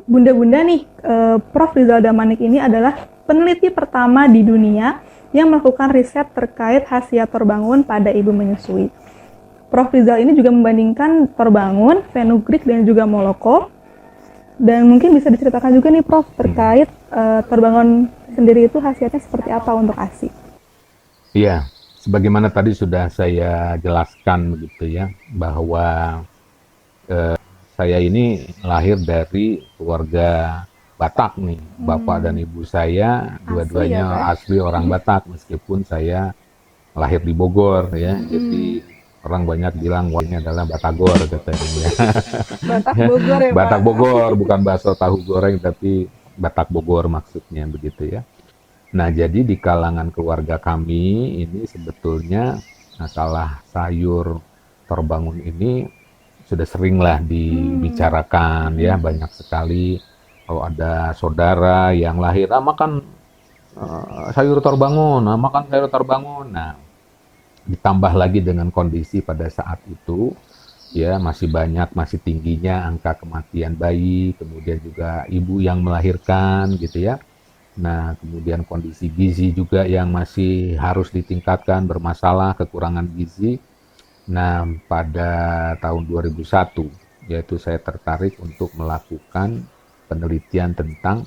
Bunda-bunda nih, Prof. Rizal Damanik ini adalah peneliti pertama di dunia yang melakukan riset terkait khasiat torbangun pada ibu menyusui. Prof. Rizal ini juga membandingkan torbangun, fenugreek, dan juga moloko. Dan mungkin bisa diceritakan juga nih Prof. terkait torbangun sendiri itu khasiatnya seperti apa untuk ASI. Iya, sebagaimana tadi sudah saya jelaskan begitu ya, bahwa saya ini lahir dari keluarga Batak nih. Bapak dan ibu saya Asli ya Pak? dua-duanya asli orang Batak, meskipun saya lahir di Bogor ya. Jadi orang banyak bilang wah ini adalah Batagor katanya ya. Batak Bogor ya Pak? Batak Bogor, bukan bakso tahu goreng tapi Batak Bogor maksudnya begitu ya. Nah, jadi di kalangan keluarga kami ini sebetulnya masalah sayur terbangun ini sudah seringlah dibicarakan ya, banyak sekali kalau ada saudara yang lahir, makan sayur terbangun, makan sayur terbangun. Nah, ditambah lagi dengan kondisi pada saat itu ya masih tingginya angka kematian bayi, kemudian juga ibu yang melahirkan gitu ya. Nah, kemudian kondisi gizi juga yang masih harus ditingkatkan, bermasalah, kekurangan gizi. Nah, pada tahun 2001, yaitu saya tertarik untuk melakukan penelitian tentang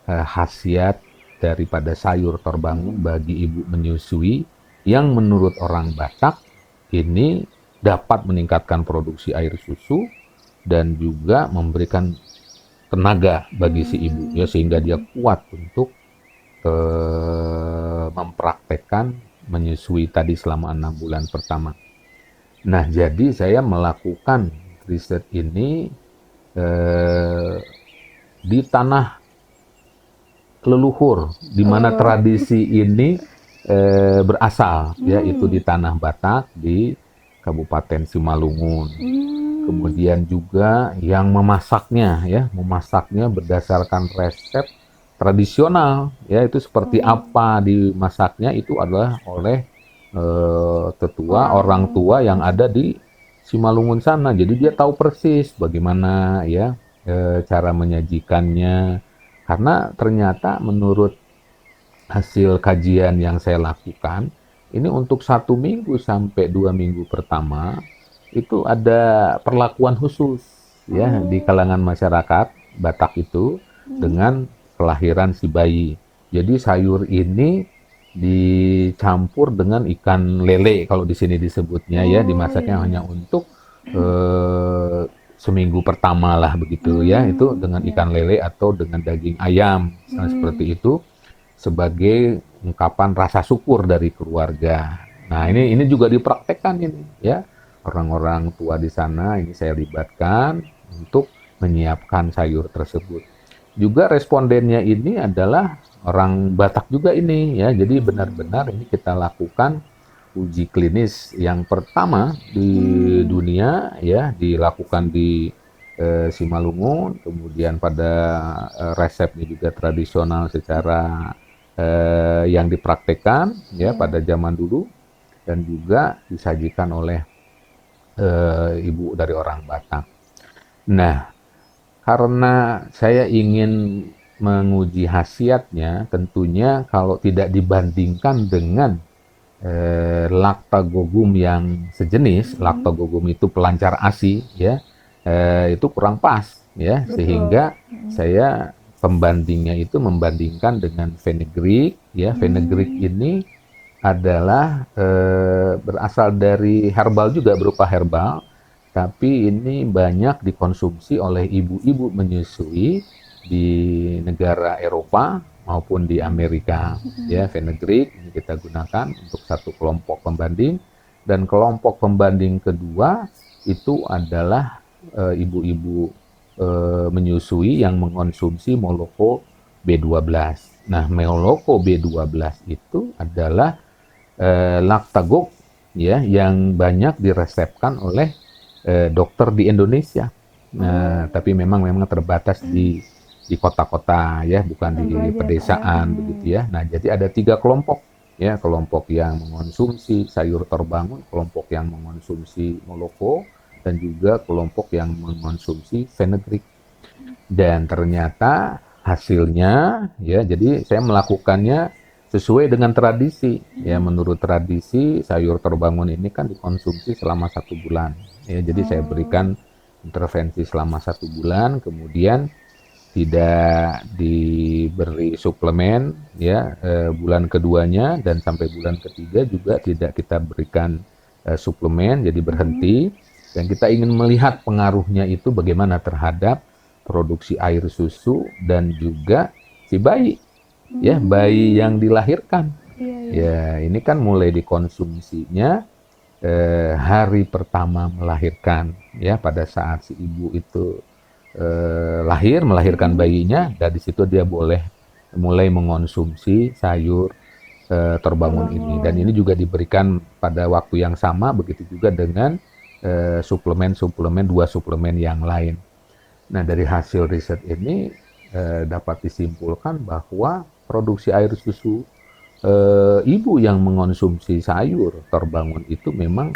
khasiat daripada sayur terbangun bagi ibu menyusui yang menurut orang Batak ini dapat meningkatkan produksi air susu dan juga memberikan tenaga bagi si ibu ya sehingga dia kuat untuk mempraktekkan menyusui tadi selama 6 bulan pertama. Nah, jadi saya melakukan riset ini eh, di tanah leluhur, di mana tradisi ini berasal, yaitu di tanah Batak di Kabupaten Simalungun. Kemudian juga yang memasaknya berdasarkan resep tradisional, ya itu seperti apa dimasaknya itu adalah oleh tetua orang tua yang ada di Simalungun sana. Jadi dia tahu persis bagaimana ya cara menyajikannya. Karena ternyata menurut hasil kajian yang saya lakukan, ini untuk 1 minggu sampai 2 minggu pertama itu ada perlakuan khusus ya di kalangan masyarakat Batak itu dengan kelahiran si bayi. Jadi sayur ini dicampur dengan ikan lele kalau di sini disebutnya ya, dimasaknya hanya untuk seminggu pertama lah begitu ya, itu dengan ikan lele atau dengan daging ayam seperti itu sebagai ungkapan rasa syukur dari keluarga. Nah, ini juga dipraktekkan ini ya. Orang-orang tua di sana ini saya libatkan untuk menyiapkan sayur tersebut. Juga respondennya ini adalah orang Batak juga ini ya. Jadi benar-benar ini kita lakukan uji klinis yang pertama di dunia ya, dilakukan di Simalungun, kemudian pada resepnya juga tradisional secara yang dipraktekkan ya pada zaman dulu dan juga disajikan oleh ibu dari orang Batak. Nah, karena saya ingin menguji khasiatnya, tentunya kalau tidak dibandingkan dengan Lactogogum yang sejenis, Lactogogum itu pelancar ASI, ya, itu kurang pas, ya, sehingga saya pembandingnya itu membandingkan dengan fenugreek, ya, fenugreek ini adalah berasal dari herbal juga berupa herbal, tapi ini banyak dikonsumsi oleh ibu-ibu menyusui di negara Eropa maupun di Amerika. Ya, fenugreek ini kita gunakan untuk satu kelompok pembanding dan kelompok pembanding kedua itu adalah ibu-ibu menyusui yang mengonsumsi moloko B12. Nah, moloko B12 itu adalah Lactagog ya yang banyak diresepkan oleh dokter di Indonesia. Nah, tapi memang terbatas di kota-kota ya, bukan di pedesaan begitu ya. Nah, jadi ada 3 kelompok ya, kelompok yang mengonsumsi sayur terbangun, kelompok yang mengonsumsi moloko, dan juga kelompok yang mengonsumsi fenugreek. Dan ternyata hasilnya ya, jadi saya melakukannya sesuai dengan tradisi. Ya, menurut tradisi sayur terbangun ini kan dikonsumsi selama 1 bulan. Ya, jadi saya berikan intervensi selama 1 bulan, kemudian tidak diberi suplemen ya, bulan keduanya dan sampai bulan ketiga juga tidak kita berikan suplemen, jadi berhenti. Dan kita ingin melihat pengaruhnya itu bagaimana terhadap produksi air susu dan juga si bayi, ya, bayi yang dilahirkan. Iya, iya. Ya, ini kan mulai dikonsumsinya hari pertama melahirkan, ya, pada saat si ibu itu melahirkan bayinya, dari situ dia boleh mulai mengonsumsi sayur terbangun ini. Dan ini juga diberikan pada waktu yang sama, begitu juga dengan suplemen-suplemen, 2 suplemen yang lain. Nah, dari hasil riset ini dapat disimpulkan bahwa produksi air susu ibu yang mengonsumsi sayur terbangun itu memang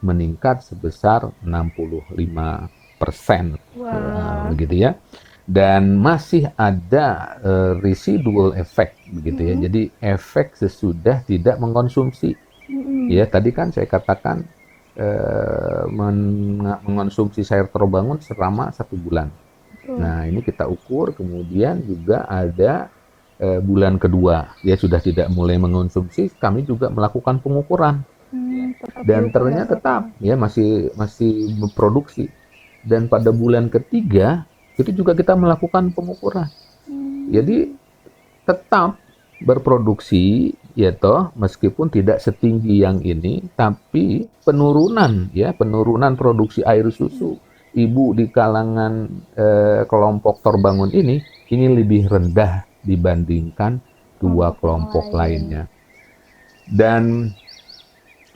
meningkat sebesar 65%, Wah. begitu ya. Dan masih ada residual effect, begitu ya. Jadi efek sesudah tidak mengkonsumsi. Ya, tadi kan saya katakan mengonsumsi sayur terbangun selama 1 bulan. Nah, ini kita ukur, kemudian juga ada bulan kedua, ya sudah tidak mulai mengonsumsi, kami juga melakukan pengukuran. Tetap Dan diukur ternyata ya, Prof, tetap ya masih berproduksi. Dan pada bulan ketiga itu juga kita melakukan pengukuran. Jadi tetap berproduksi ya toh, meskipun tidak setinggi yang ini, tapi penurunan produksi air susu ibu di kalangan kelompok terbangun ini lebih rendah dibandingkan 2 kelompok lainnya. Dan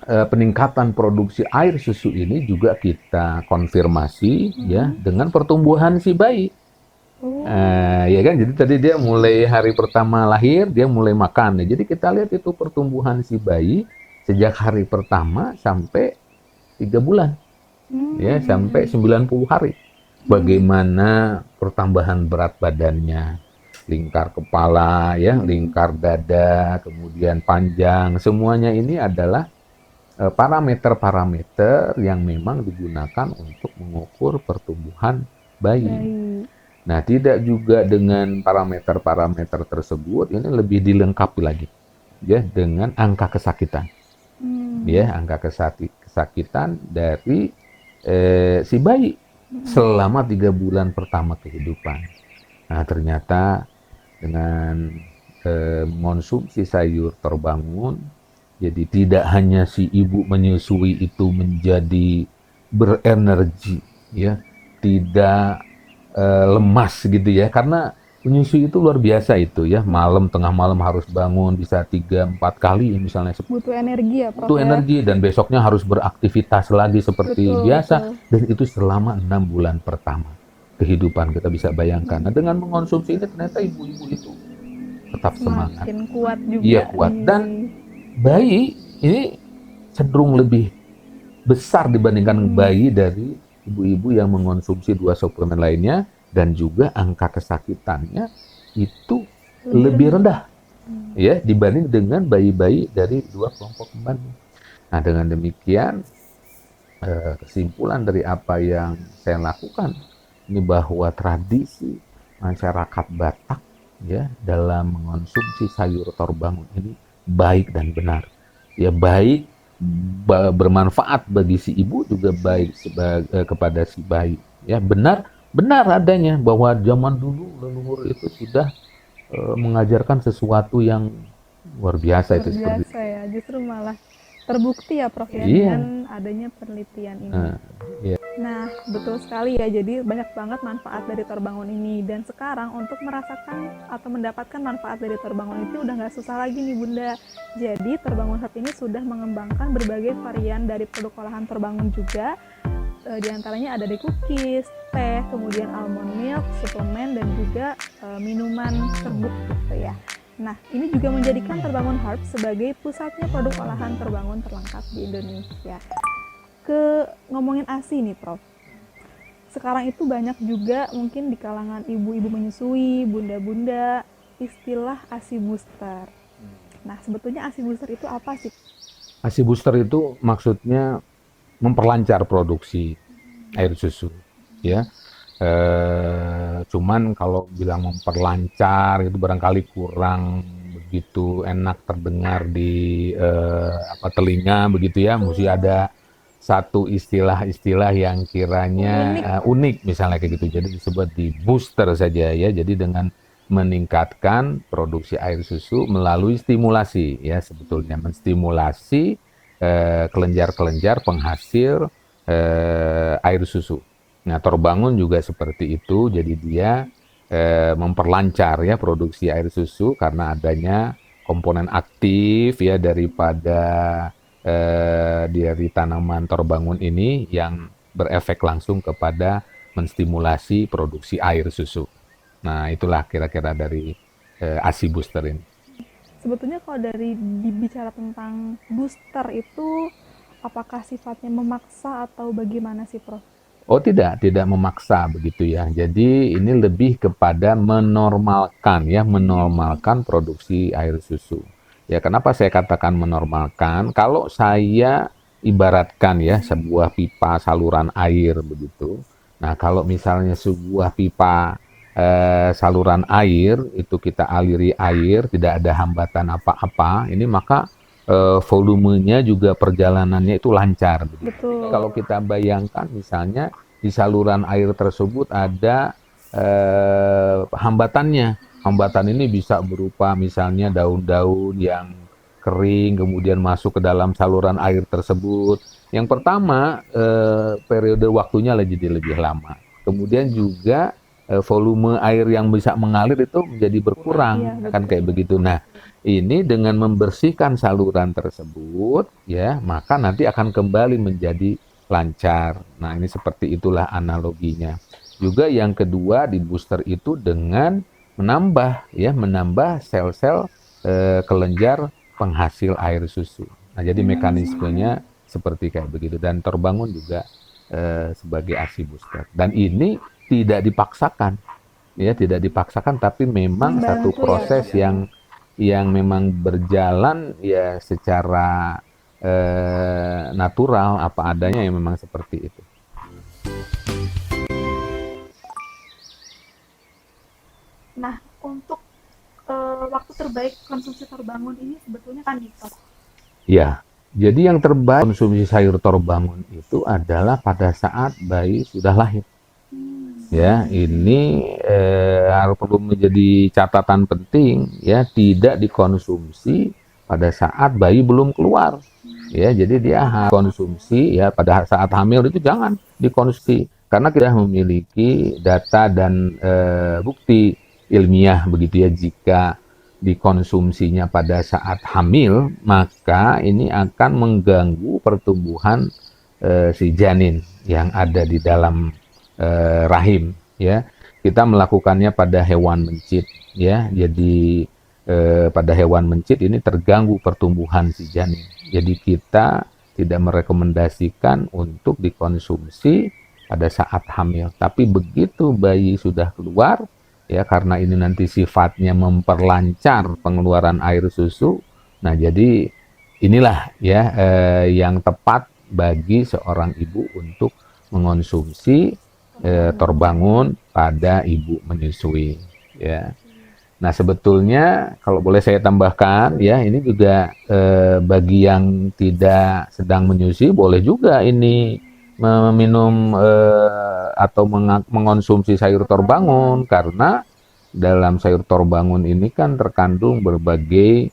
peningkatan produksi air susu ini juga kita konfirmasi ya dengan pertumbuhan si bayi. Ya kan, jadi tadi dia mulai hari pertama lahir dia mulai makan. Jadi kita lihat itu pertumbuhan si bayi sejak hari pertama sampai 3 bulan, ya sampai 90 hari. Bagaimana pertambahan berat badannya, lingkar kepala, ya, lingkar dada, kemudian panjang, semuanya ini adalah parameter-parameter yang memang digunakan untuk mengukur pertumbuhan bayi. Nah, tidak juga dengan parameter-parameter tersebut, ini lebih dilengkapi lagi, ya, dengan angka kesakitan, ya, angka kesakitan dari si bayi selama 3 bulan pertama kehidupan. Nah, ternyata dengan mengonsumsi sayur terbangun, jadi tidak hanya si ibu menyusui itu menjadi berenergi, ya, tidak lemas gitu ya, karena menyusui itu luar biasa itu ya, tengah malam harus bangun bisa 3-4 kali misalnya, butuh energi ya, Prof, butuh ya? energi dan besoknya harus beraktivitas lagi seperti biasa. Dan itu selama 6 bulan pertama kehidupan, kita bisa bayangkan. Nah, dengan mengonsumsi ini ternyata ibu-ibu itu tetap semangat, Semakin kuat juga. iya kuat, dan bayi ini cenderung lebih besar dibandingkan bayi dari ibu-ibu yang mengonsumsi 2 suplemen lainnya, dan juga angka kesakitannya itu lebih rendah ya dibanding dengan bayi-bayi dari 2 kelompok pembanding. Nah, dengan demikian kesimpulan dari apa yang saya lakukan ini bahwa tradisi masyarakat Batak ya dalam mengonsumsi sayur terbangun ini baik dan benar. Ya, baik, bermanfaat bagi si ibu, juga baik kepada si bayi. Ya, benar adanya bahwa zaman dulu leluhur itu sudah mengajarkan sesuatu yang luar biasa. Itu seperti biasa ya, justru malah terbukti ya, Prof, ya, iya. dengan adanya penelitian ini. Iya. Nah, betul sekali ya. Jadi banyak banget manfaat dari terbangun ini. Dan sekarang untuk merasakan atau mendapatkan manfaat dari terbangun itu udah nggak susah lagi nih, Bunda. Jadi terbangun saat ini sudah mengembangkan berbagai varian dari produk olahan terbangun juga. Di antaranya ada dari cookies, teh, kemudian almond milk, suplemen, dan juga minuman serbuk gitu ya. Nah, ini juga menjadikan Terbangun Herbs sebagai pusatnya produk olahan terbangun terlengkap di Indonesia. Ngomongin ASI nih, Prof. sekarang itu banyak juga mungkin di kalangan ibu-ibu menyusui, bunda-bunda, istilah ASI booster. Nah, sebetulnya ASI booster itu apa sih? ASI booster itu maksudnya memperlancar produksi air susu, ya. Cuman kalau bilang memperlancar itu barangkali kurang begitu enak terdengar di telinga begitu ya. Mesti ada satu istilah-istilah yang kiranya unik misalnya kayak gitu. Jadi disebut di booster saja ya. Jadi dengan meningkatkan produksi air susu melalui stimulasi ya, sebetulnya menstimulasi kelenjar-kelenjar penghasil air susu. Nah, Torbangun juga seperti itu, jadi dia memperlancar ya produksi air susu karena adanya komponen aktif ya daripada dari tanaman Torbangun ini yang berefek langsung kepada menstimulasi produksi air susu. Nah, itulah kira-kira dari ASI booster ini. Sebetulnya kalau dari dibicara tentang booster itu, apakah sifatnya memaksa atau bagaimana sih, Prof? Oh tidak memaksa begitu ya. Jadi ini lebih kepada menormalkan ya, menormalkan produksi air susu. Ya kenapa saya katakan menormalkan? Kalau saya ibaratkan ya sebuah pipa saluran air begitu. Nah kalau misalnya sebuah pipa saluran air itu kita aliri air, tidak ada hambatan apa-apa, ini maka volumenya juga perjalanannya itu lancar. Betul. Kalau kita bayangkan misalnya di saluran air tersebut ada hambatannya. Hambatan ini bisa berupa misalnya daun-daun yang kering kemudian masuk ke dalam saluran air tersebut. Yang pertama periode waktunya jadi lebih lama. Kemudian juga volume air yang bisa mengalir itu menjadi berkurang, Iya, kan kayak begitu. Nah, ini dengan membersihkan saluran tersebut, ya, maka nanti akan kembali menjadi lancar. Nah, ini seperti itulah analoginya. Juga yang kedua di booster itu dengan menambah sel-sel kelenjar penghasil air susu. Nah, jadi mekanismenya seperti kayak begitu dan terbangun juga sebagai ASI booster. Dan ini tidak dipaksakan, ya tidak dipaksakan, tapi memang satu proses yang memang berjalan ya secara natural apa adanya yang memang seperti itu. Nah, untuk waktu terbaik konsumsi terbangun ini sebetulnya kan nih, Prof. Ya, jadi yang terbaik konsumsi sayur terbangun itu adalah pada saat bayi sudah lahir. Ya, ini harus perlu menjadi catatan penting ya, tidak dikonsumsi pada saat bayi belum keluar. Ya, jadi dia harus konsumsi ya pada saat hamil itu jangan dikonsumsi karena kita memiliki data dan bukti ilmiah begitu ya, jika dikonsumsinya pada saat hamil maka ini akan mengganggu pertumbuhan si janin yang ada di dalam rahim ya. Kita melakukannya pada hewan mencit ya. Jadi pada hewan mencit ini terganggu pertumbuhan si janin. Jadi kita tidak merekomendasikan untuk dikonsumsi pada saat hamil. Tapi begitu bayi sudah keluar ya, karena ini nanti sifatnya memperlancar pengeluaran air susu. Nah, jadi inilah ya yang tepat bagi seorang ibu untuk mengonsumsi terbangun pada ibu menyusui ya. Nah, sebetulnya kalau boleh saya tambahkan ya, ini juga bagi yang tidak sedang menyusui boleh juga ini meminum atau mengonsumsi sayur terbangun karena dalam sayur terbangun ini kan terkandung berbagai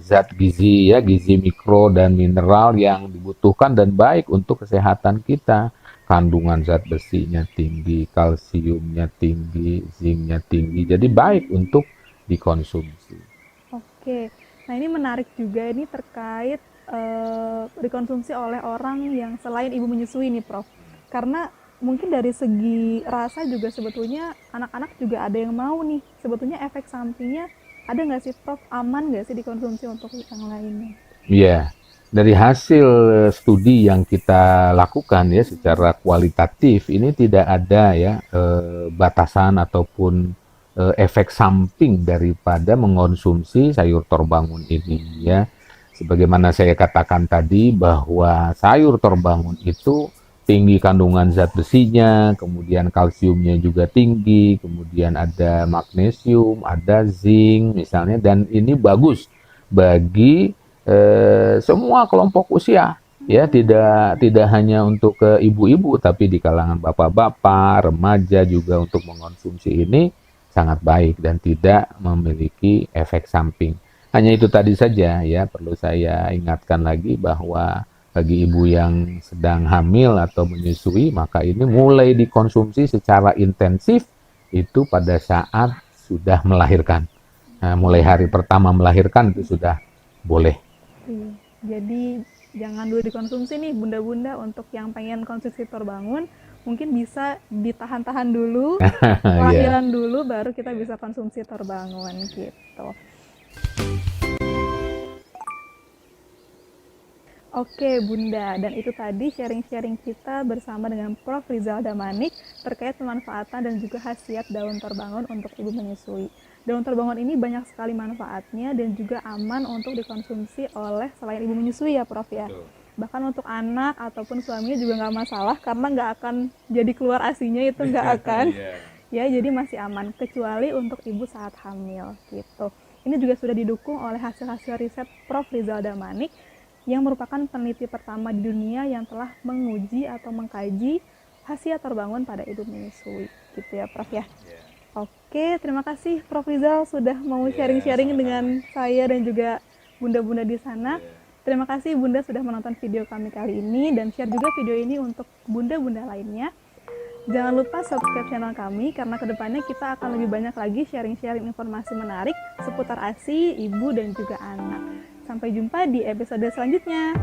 zat gizi ya, gizi mikro dan mineral yang dibutuhkan dan baik untuk kesehatan kita. Kandungan zat besinya tinggi, kalsiumnya tinggi, zinknya tinggi. Jadi baik untuk dikonsumsi. Oke, nah ini menarik juga, ini terkait dikonsumsi oleh orang yang selain ibu menyusui nih, Prof. Karena mungkin dari segi rasa juga sebetulnya anak-anak juga ada yang mau nih. Sebetulnya efek sampingnya ada nggak sih, Prof? Aman nggak sih dikonsumsi untuk yang lainnya? Iya. Dari hasil studi yang kita lakukan ya secara kualitatif ini tidak ada ya batasan ataupun efek samping daripada mengonsumsi sayur torbangun ini ya. Sebagaimana saya katakan tadi bahwa sayur torbangun itu tinggi kandungan zat besinya, kemudian kalsiumnya juga tinggi, kemudian ada magnesium, ada zinc misalnya, dan ini bagus bagi semua kelompok usia ya, tidak hanya untuk ke ibu-ibu tapi di kalangan bapak-bapak, remaja juga untuk mengkonsumsi ini sangat baik dan tidak memiliki efek samping. Hanya itu tadi saja ya, perlu saya ingatkan lagi bahwa bagi ibu yang sedang hamil atau menyusui maka ini mulai dikonsumsi secara intensif itu pada saat sudah melahirkan. Nah, mulai hari pertama melahirkan itu sudah boleh. Jadi jangan dulu dikonsumsi nih bunda-bunda. Untuk yang pengen konsumsi terbangun mungkin bisa ditahan-tahan dulu, lahiran dulu baru kita bisa konsumsi terbangun gitu. Oke Bunda, dan itu tadi sharing-sharing kita bersama dengan Prof. Rizal Damanik terkait pemanfaatan dan juga khasiat daun terbangun untuk ibu menyusui. Daun terbangun ini banyak sekali manfaatnya dan juga aman untuk dikonsumsi oleh selain ibu menyusui ya Prof ya. Bahkan untuk anak ataupun suaminya juga nggak masalah karena nggak akan jadi keluar asinya, itu nggak akan. Ya, jadi masih aman kecuali untuk ibu saat hamil gitu. Ini juga sudah didukung oleh hasil-hasil riset Prof. Rizal Damanik yang merupakan peneliti pertama di dunia yang telah menguji atau mengkaji khasiat terbangun pada ibu menyusui gitu ya Prof ya. Oke, terima kasih Prof. Rizal sudah mau sharing-sharing dengan saya dan juga bunda-bunda di sana. Terima kasih Bunda sudah menonton video kami kali ini dan share juga video ini untuk bunda-bunda lainnya. Jangan lupa subscribe channel kami karena kedepannya kita akan lebih banyak lagi sharing-sharing informasi menarik seputar ASI, ibu dan juga anak. Sampai jumpa di episode selanjutnya.